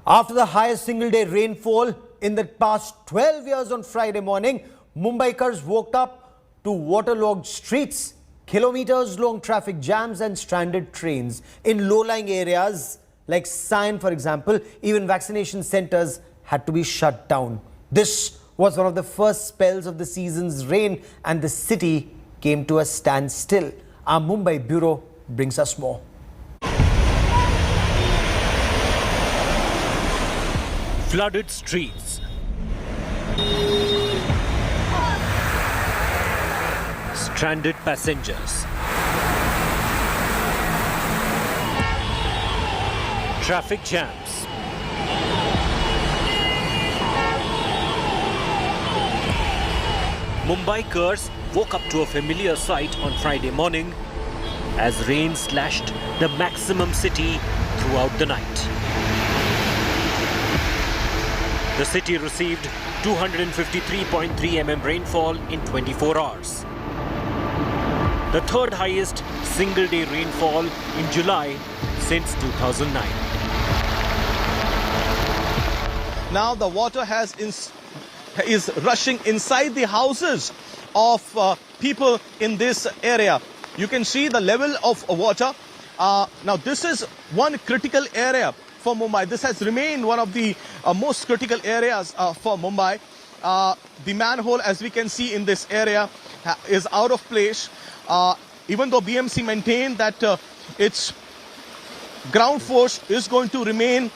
After the highest single-day rainfall in the past 12 years on Friday morning, Mumbaikars woke up to waterlogged streets, kilometers-long traffic jams and stranded trains. In low-lying areas like Sion, for example, even vaccination centers had to be shut down. This was one of the first spells of the season's rain and the city came to a standstill. Our Mumbai bureau brings us more. Flooded streets, stranded passengers, traffic jams, Mumbaikars woke up to a familiar sight on Friday morning as rain slashed the maximum city throughout the night. The city received 253.3 mm rainfall in 24 hours. The third highest single-day rainfall in July since 2009. Now the water is rushing inside the houses of people in this area. You can see the level of water. Now this is one critical area for Mumbai. This has remained one of the most critical areas for Mumbai. The manhole, as we can see in this area, is out of place. Even though BMC maintained that its ground force is going to remain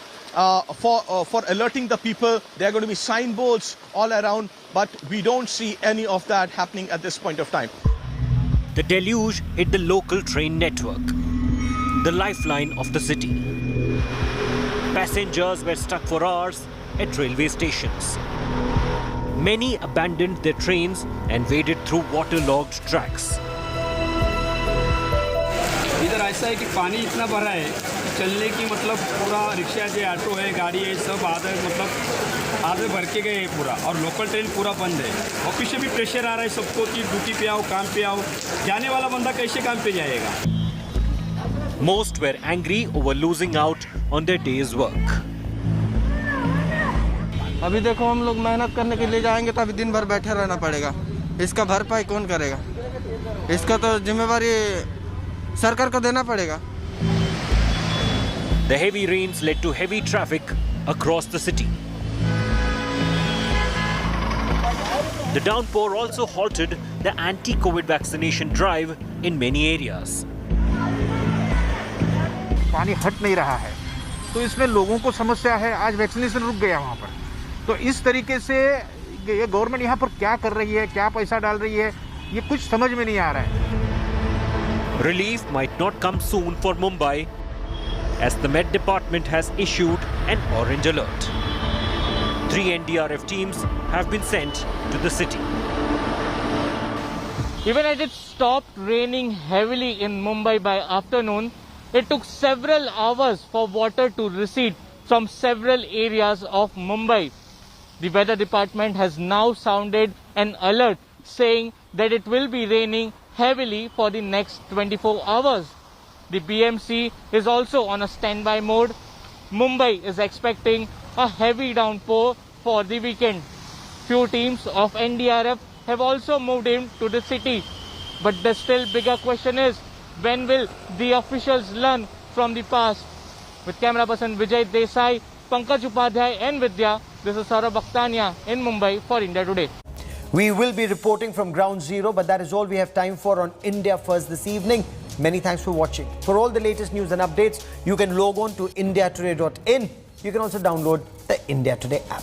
for alerting the people. There are going to be signboards all around, but we don't see any of that happening at this point of time. The deluge hit the local train network, the lifeline of the city. Passengers were stuck for hours at railway stations. Many abandoned their trains and waded through waterlogged tracks. इधर ऐसा है कि पानी इतना भरा है चलने की मतलब पूरा रिक्शा जो ऑटो है गाड़ी है सब आधे भर के गए पूरा और लोकल ट्रेन पूरा बंद है। ऑफिस से भी प्रेशर आ रहा है सबको कि ड्यूटी पे आओ काम पे आओ जाने वाला बंदा कैसे काम पे जाएगा। Most were angry over losing out on their day's work. अभी देखो हम लोग मेहनत करने के लिए जाएंगे तो अभी दिन भर बैठे रहना पड़ेगा। इसका भरपाई कौन करेगा? इसका तो जिम्मेवारी सरकार को देना पड़ेगा। The heavy rains led to heavy traffic across the city. The downpour also halted the anti-COVID vaccination drive in many areas. पानी हट नहीं रहा है तो इसमें लोगों को समस्या है। आज वैक्सीनेशन रुक गया वहाँ पर, तो इस तरीके से ये गवर्नमेंट यहाँ पर क्या कर रही है, क्या पैसा डाल रही है, ये कुछ समझ में नहीं आ रहा है। Relief might not come soon for Mumbai as the Met Department has issued an orange alert. 3 NDRF teams have been sent to the city. Even as it stopped raining heavily in Mumbai by afternoon, it took several hours for water to recede from several areas of Mumbai. The weather department has now sounded an alert saying that it will be raining heavily for the next 24 hours. The BMC is also on a standby mode. Mumbai is expecting a heavy downpour for the weekend. Few teams of NDRF have also moved into the city. But the still bigger question is, when will the officials learn from the past? With camera person Vijay Desai, Pankaj Upadhyay and Vidya, this is Saurabh Bakhtania in Mumbai for India Today. We will be reporting from Ground Zero, but that is all we have time for on India First this evening. Many thanks for watching. For all the latest news and updates, you can log on to indiatoday.in. You can also download the India Today app.